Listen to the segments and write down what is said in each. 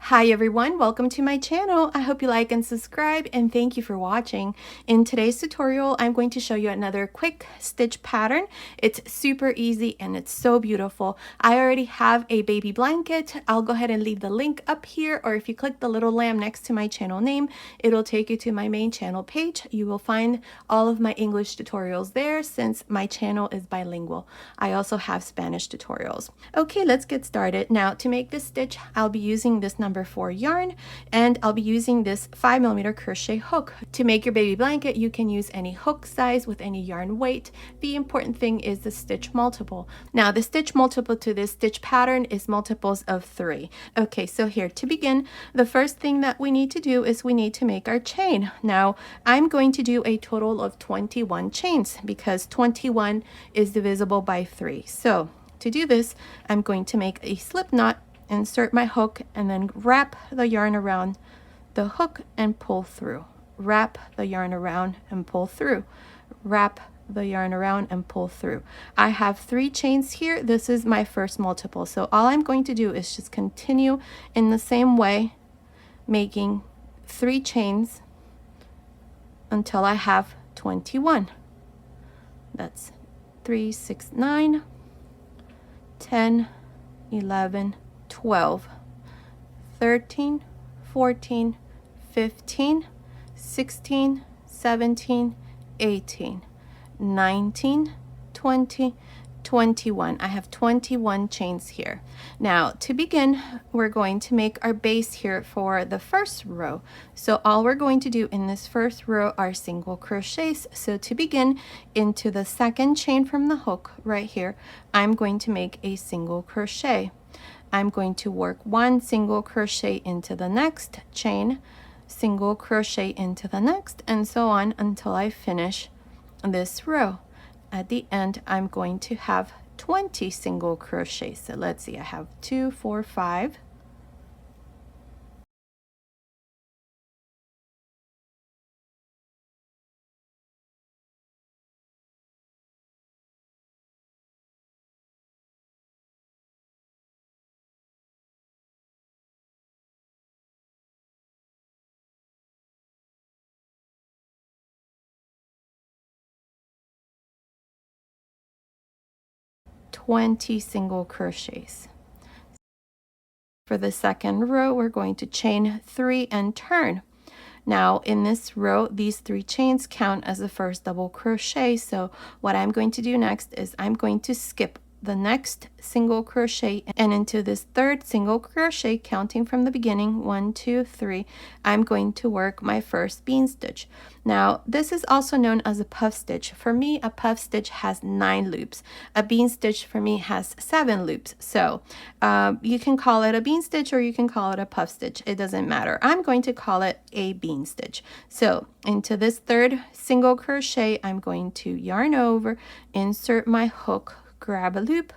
Hi everyone, welcome to my channel. I hope you like and subscribe, and thank you for watching. In today's tutorial, I'm going to show you another quick stitch pattern. It's super easy and it's so beautiful. I already have a baby blanket. I'll go ahead and leave the link up here, or if you click the little lamb next to my channel name, it'll take you to my main channel page. You will find all of my English tutorials there since my channel is bilingual. I also have Spanish tutorials. Okay, let's get started. Now to make this stitch, I'll be using this number 4 yarn, and I'll be using this 5mm crochet hook. To make your baby blanket, you can use any hook size with any yarn weight. The important thing is the stitch multiple. Now the stitch multiple to this stitch pattern is multiples of 3. Okay, so here to begin, the first thing that we need to do is we need to make our chain. Now I'm going to do a total of 21 chains because 21 is divisible by 3. So to do this, I'm going to make a slip knot, insert my hook, and then wrap the yarn around the hook and pull through. Wrap the yarn around and pull through. Wrap the yarn around and pull through. I have 3 chains here. This is my first multiple. So all I'm going to do is just continue in the same way, making 3 chains until I have 21. That's 3, 6, 9, 10, 11, 12, 13, 14, 15, 16, 17, 18, 19, 20, 21. I have 21 chains here. Now to begin, we're going to make our base here for the first row. So all we're going to do in this first row are single crochets. So to begin, into the second chain from the hook right here, I'm going to make a single crochet. I'm going to work 1 single crochet into the next chain, single crochet into the next, and so on until I finish this row. At the end, I'm going to have 20 single crochets. So let's see, I have 2, 4, 5. Single crochets. For the second row, we're going to chain 3 and turn. Now in this row, these 3 chains count as the first double crochet. So what I'm going to do next is I'm going to skip the next single crochet, and into this third single crochet, counting from the beginning, 1, 2, 3, I'm going to work my first bean stitch. Now this is also known as a puff stitch. For me, a puff stitch has 9 loops. A bean stitch for me has 7 loops. So you can call it a bean stitch or you can call it a puff stitch. It doesn't matter. I'm going to call it a bean stitch. So into this third single crochet, I'm going to yarn over, insert my hook, grab a loop,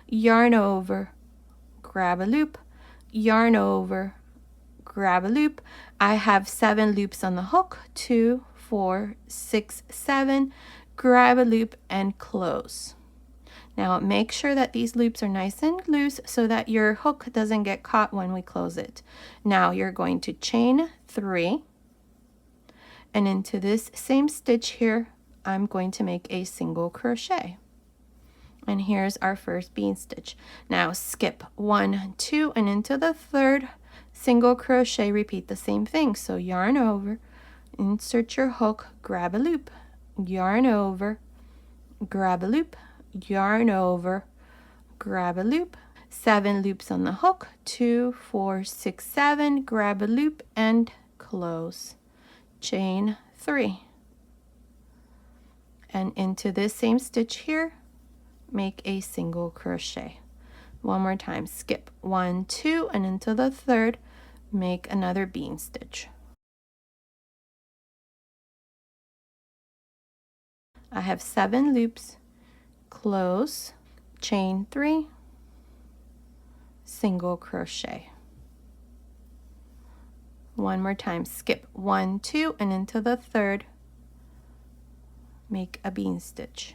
yarn over, grab a loop, yarn over, grab a loop. I have 7 loops on the hook, 2, 4, 6, 7, grab a loop and close. Now make sure that these loops are nice and loose so that your hook doesn't get caught when we close it. Now you're going to chain 3, and into this same stitch here, I'm going to make a single crochet. And here's our first bean stitch. Now skip 1, 2, and into the third single crochet, repeat the same thing. So yarn over, insert your hook, grab a loop, yarn over, grab a loop, yarn over, grab a loop, 7 loops on the hook, 2, 4, 6, 7, grab a loop and close. Chain 3. And into this same stitch here, make a single crochet. One more time, skip 1, 2, and into the third, make another bean stitch. I have 7 loops, close, chain 3, single crochet. One more time, skip 1, 2, and into the third, make a bean stitch.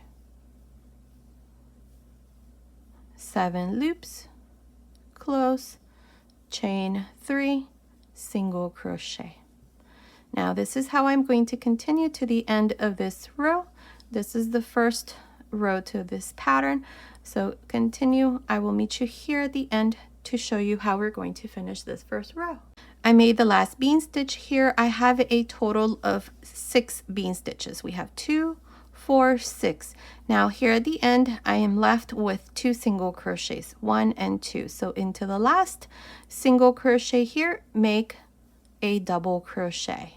7 loops, close, chain 3, single crochet. Now this is how I'm going to continue to the end of this row. This is the first row to this pattern. So continue. I will meet you here at the end to show you how we're going to finish this first row. I made the last bean stitch here. I have a total of 6 bean stitches. We have 2, 4, 6. Now here at the end, I am left with 2 single crochets, 1 and 2. So into the last single crochet here, make a double crochet.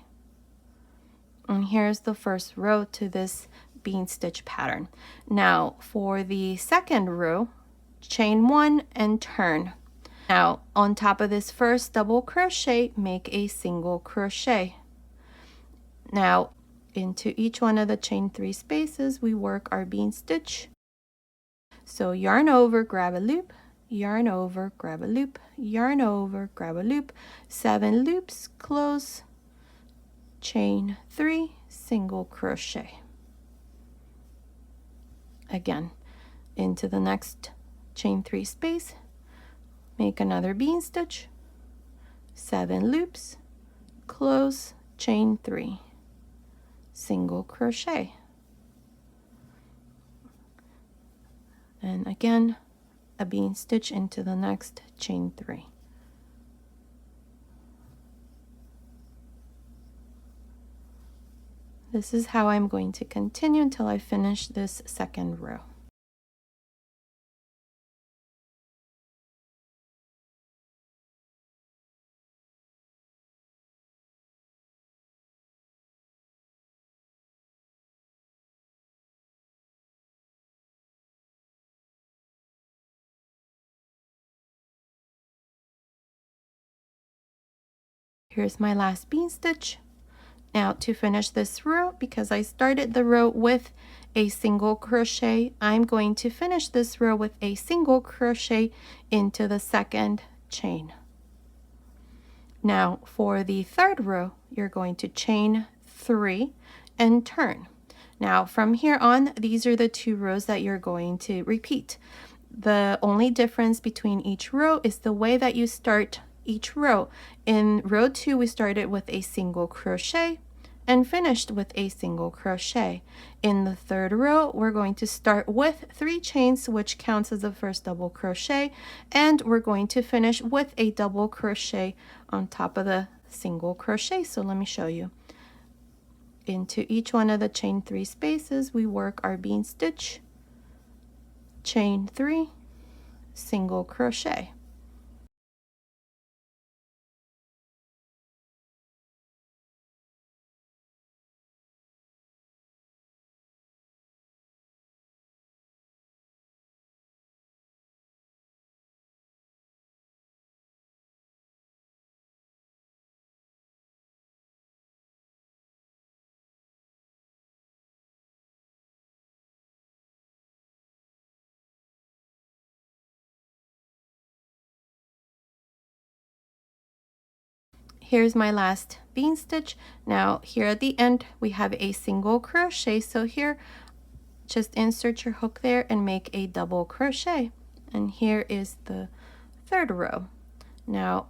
And here's the first row to this bean stitch pattern. Now for the second row, chain 1 and turn. Now on top of this first double crochet, make a single crochet. Now into each one of the chain 3 spaces, we work our bean stitch. So yarn over, grab a loop, yarn over, grab a loop, yarn over, grab a loop, 7 loops, close, chain 3, single crochet. Again, into the next chain 3 space, make another bean stitch, 7 loops, close, chain 3, single crochet. And again, a bean stitch into the next chain 3. This is how I'm going to continue until I finish this second row. Here's my last bean stitch. Now to finish this row, because I started the row with a single crochet, I'm going to finish this row with a single crochet into the second chain. Now for the third row, you're going to chain 3 and turn. Now from here on, these are the 2 rows that you're going to repeat. The only difference between each row is the way that you start each row. In row 2, we started with a single crochet and finished with a single crochet. In the third row, we're going to start with 3 chains, which counts as the first double crochet, and we're going to finish with a double crochet on top of the single crochet. So let me show you. Into each one of the chain 3 spaces, we work our bean stitch, chain 3, single crochet. Here's my last bean stitch. Now here at the end, we have a single crochet. So here, just insert your hook there and make a double crochet. And here is the third row. Now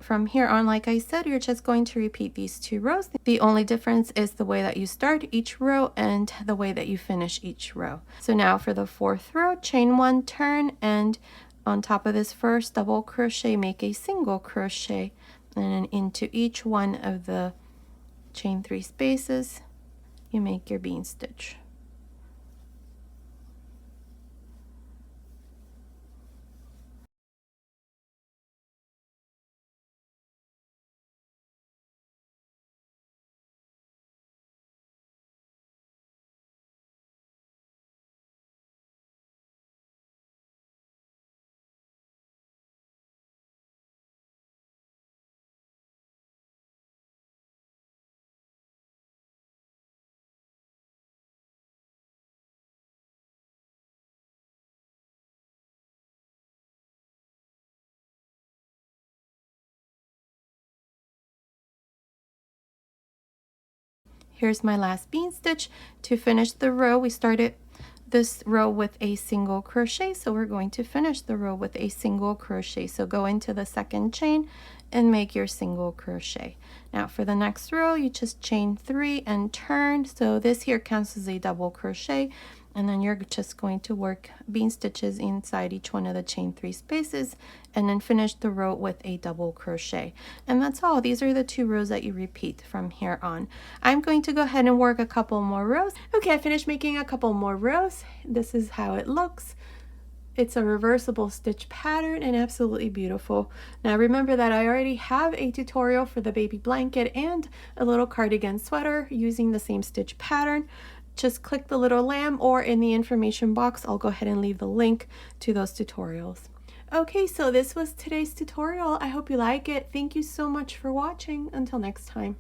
from here on, like I said, you're just going to repeat these 2 rows. The only difference is the way that you start each row and the way that you finish each row. So now for the 4th row, chain 1, turn, and on top of this first double crochet, make a single crochet, and then into each one of the chain 3 spaces, you make your bean stitch. Here's my last bean stitch. To finish the row, we started this row with a single crochet, so we're going to finish the row with a single crochet. So go into the second chain and make your single crochet. Now for the next row, you just chain 3 and turn. So this here counts as a double crochet, and then you're just going to work bean stitches inside each one of the chain 3 spaces, and then finish the row with a double crochet. And that's all. These are the 2 rows that you repeat from here on. I'm going to go ahead and work a couple more rows. Okay, I finished making a couple more rows. This is how it looks. It's a reversible stitch pattern and absolutely beautiful. Now remember that I already have a tutorial for the baby blanket and a little cardigan sweater using the same stitch pattern. Just click the little lamb, or in the information box I'll go ahead and leave the link to those tutorials. Okay, so this was today's tutorial. I hope you like it. Thank you so much for watching. Until next time.